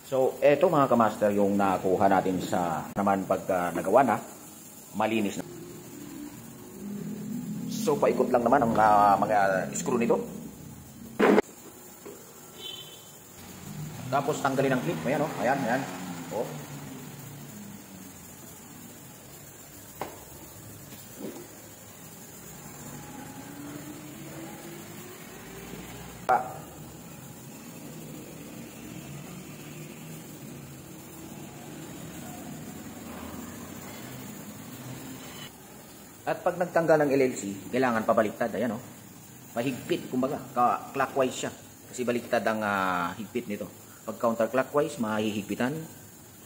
So, eto mga kamaster yung nakuha natin sa naman pagka nagawa na, malinis na. So, paikot lang naman ang mga screw nito. Tapos, tanggalin ang clip. Ayan, oh. Ayan, ayan. Oh. At pag nagtanggal ng LLC, kailangan pabaliktad. Ayan, oh. Mahigpit, kumbaga. Clockwise siya. Kasi baliktad ang higpit nito. Pag counterclockwise, mahihigpitan.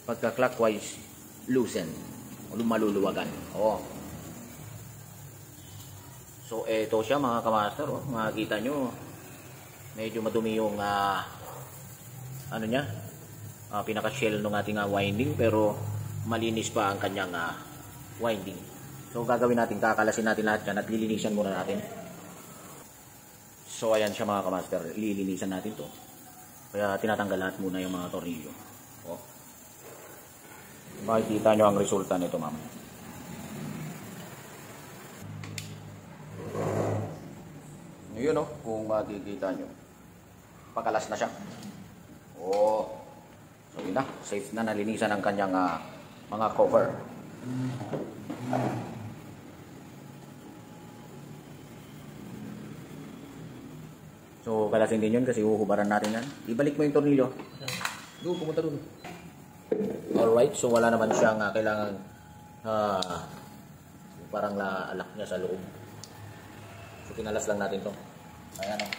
Pagka clockwise, loosen. O maluluwagan. Oh. So, eto siya mga kamaster. Oh. Makikita nyo, medyo madumi yung ano niya, pinaka-shell ng ating winding. Pero malinis pa ang kanyang winding. So, gagawin natin, kakalasin natin lahat yan at lilinisan muna natin. So, ayan siya mga kamaster. Lilinisan natin to. Kaya tinatanggal lahat muna yung mga tornilyo. Oh. Makikita nyo ang resulta nito, ma'am. Yun, oh. Kung makikita nyo. Pakalas na siya. Oh. So, yun na. Safe na, nalinisan ang kanyang mga cover. So, kalasin din yun kasi uhubaran natin yan. Ibalik mo yung tornilyo. Doon, pumunta doon. Alright, so wala naman siyang kailangan parang alak niya sa loob. So, kinalas lang natin to. Ayan, oh.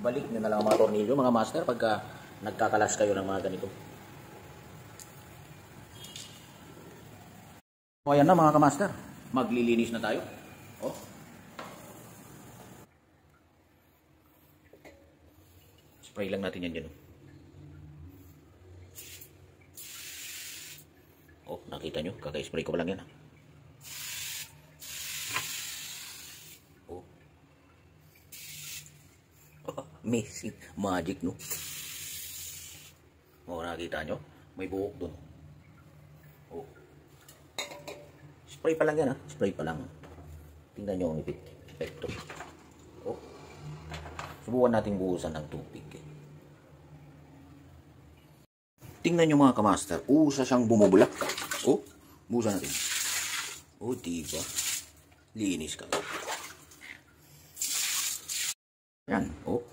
Ibalik nyo na lang ang mga tornilyo, mga master, pagka nagkakalas kayo ng mga ganito. So, ayan na mga kamaster. Maglilinis na tayo. Oh. Spray lang natin yan dyan. Oh, nakita nyo? Kaka-spray ko pa lang yan. Oh. Amazing. Magic, no? Oh, nakita nyo? May buhok dun. Oh. Spray pa lang yan, ha? Spray pa lang. Tingnan nyo ang epekto. Oh. Subukan natin buhusan ng tubig. Tingnan nyo mga kamaster, usa siyang bumubulak. Oh, buhusan natin. Oh, diba? Linis ka. Yan, oh.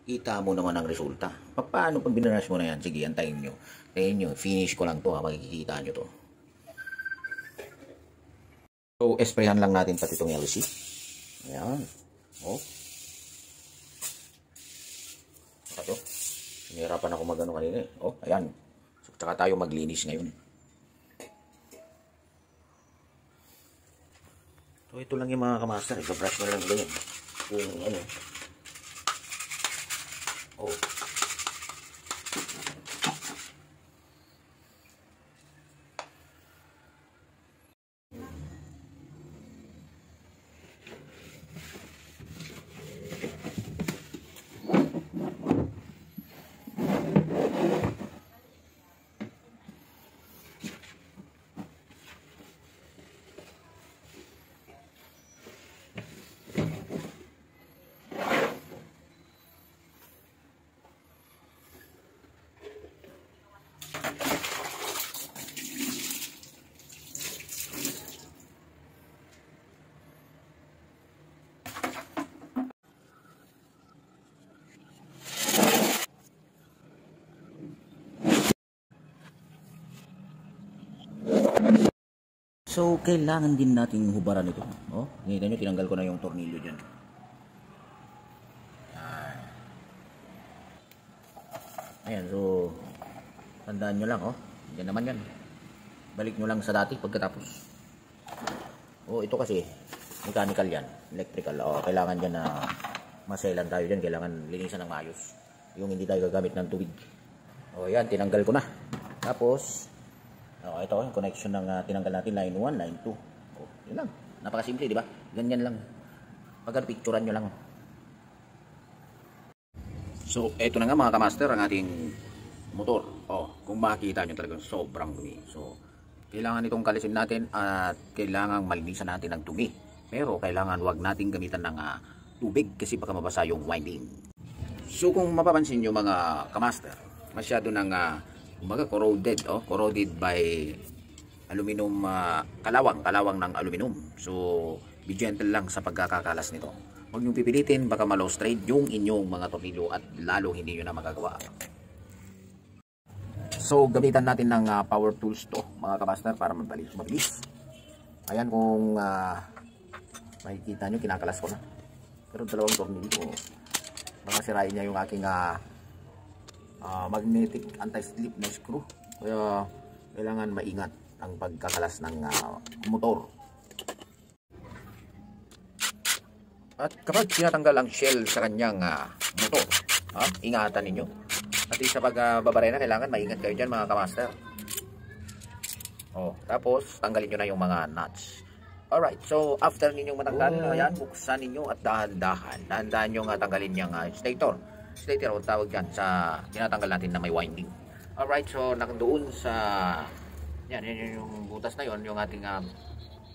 Kita mo naman ang resulta. Paano pag binarush mo na yan? Sige, antayin nyo. Antayin nyo, finish ko lang to ha, makikita nyo to. So, sprayan lang natin pati itong LC. Ayan. Oh. Ito. Nahirapan ako mag-ano kanina eh. Oh, ayan. So, tsaka tayo maglinis ngayon. So, ito lang yung mga kamaster. Iba-brush na lang ganyan. Kung ano. Oh. So, kailangan din natin hubaran ito. Oh, nakita nyo, tinanggal ko na yung tornilyo dyan. Ayan, so, tandaan nyo lang, oh. Yan naman yan. Balik nyo lang sa dati pagkatapos. Oh, ito kasi, mechanical yan. Electrical. Oh, kailangan dyan na maselan tayo dyan. Kailangan linisan ng maayos. Yung hindi tayo gagamit ng tubig. Oh, yan, tinanggal ko na. Tapos, oh, ito yung connection ng tinanggal natin, line 1, line 2. Oh, yun lang. Napakasimple, di ba? Ganyan lang. Pagka picturean nyo lang. So, eto na nga mga kamaster ang ating motor. Kung makikita nyo talagang sobrang dumi. So, kailangan itong kalisin natin at kailangan malinisan natin ng dumi. Pero kailangan wag nating gamitan ng tubig kasi baka mabasa yung winding. So, kung mapapansin nyo mga kamaster, masyado ng corroded, corroded by aluminum, kalawang ng aluminum. So, be gentle lang sa pagkakakalas nito. Huwag nyo pipilitin, baka ma-low straight yung inyong mga tornilyo at lalo hindi nyo na magagawa. So, gamitan natin ng power tools to mga kamaster para mabilis. Ayan, kung makikita nyo, kinakalas ko na. Pero dalawang tornilyo, baka sirain niya yung aking magnetic anti-slip na screw. Kaya kailangan maingat ang pagkakalas ng motor. At kapag tinatanggal ang shell sa kanyang motor, ingatan ninyo. At sa pagbabarena, kailangan maingat kayo dyan mga kamaster. Tapos tanggalin nyo na yung mga nuts. Alright, so after ninyong matanggal, ayan, buksan ninyo at dahan-dahan yung tanggalin yung stator. Stator o tawag dyan sa tinatanggal natin na may winding. Alright, so doon sa yan yung butas na yon, yung ating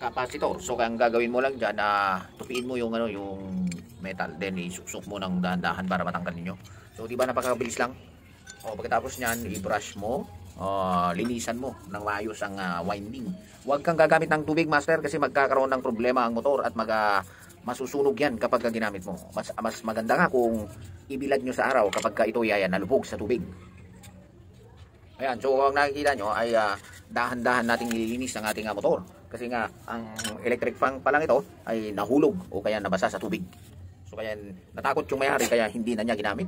capacitor. So ang gagawin mo lang dyan, tupiin mo yung yung metal, then isuksok mo ng dahan-dahan para matanggal ninyo. So di ba napakabilis lang? Pagkatapos niyan, i-brush mo, linisan mo ng maayos ang winding. Huwag kang gagamit ng tubig, master, kasi magkakaroon ng problema ang motor at masusunog yan kapag ginamit mo. Mas maganda nga kung ibilad nyo sa araw kapag ito nalubog sa tubig. Ayan, so kung nakikita nyo ay dahan-dahan nating nililinis ang ating motor. Kasi nga, ang electric fan pa lang ito ay nahulog o kaya nabasa sa tubig. So kaya natakot yung may-ari kaya hindi na niya ginamit.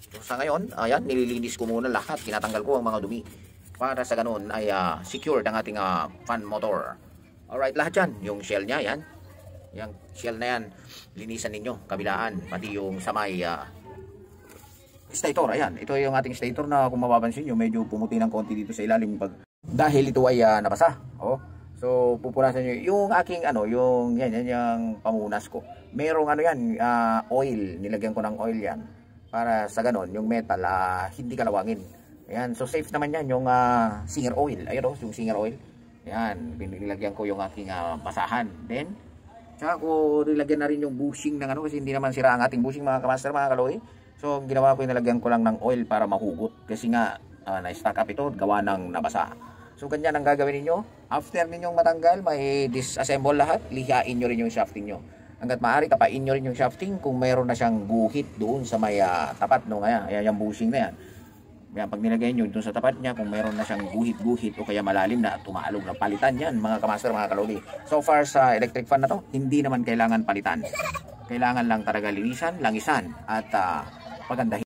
So sa ngayon, ayan, nililinis ko muna lahat. Tinatanggal ko ang mga dumi. Para sa ganun ay secured ang ating fan motor. Alright, lahat yan. Yung shell niya, yan. Yung shell na yan, linisan ninyo, kabilaan. Pati yung sa may stator, ayan. Ito yung ating stator na kung mapapansin nyo, medyo pumuti ng konti dito sa ilalim dahil ito ay nabasa. So pupunasan nyo yung aking yung yung pamunas ko. Merong yan, oil, nilagyan ko ng oil yan para sa ganon yung metal hindi kalawangin. Ayan, so safe naman yan yung Singer oil. Ayun yung Singer oil. Ayan, binilagyan ko yung aking basahan. Then tsaka ko nilagyan na rin yung bushing ng kasi hindi naman sira ang ating bushing mga kamaster, mga kaloy. So ginawa ko, nilagyan ko lang ng oil para mahugot kasi nga na-stack up ito gawa ng nabasa. So ganyan ang gagawin niyo. After ninyong matanggal, may disassemble lahat, lihain nyo rin yung shafting nyo. Hanggat maaari, tapain nyo rin yung shafting kung mayroon na siyang guhit doon sa may tapat. Ayan yung bushing na yan. Yan, pag nilagay nyo doon sa tapat niya, kung mayroon na siyang guhit-guhit o kaya malalim na tumalog na, palitan yan mga kamaster, mga kaloli. So far sa electric fan na to, hindi naman kailangan palitan. Kailangan lang talaga linisan, langisan at pagandahin.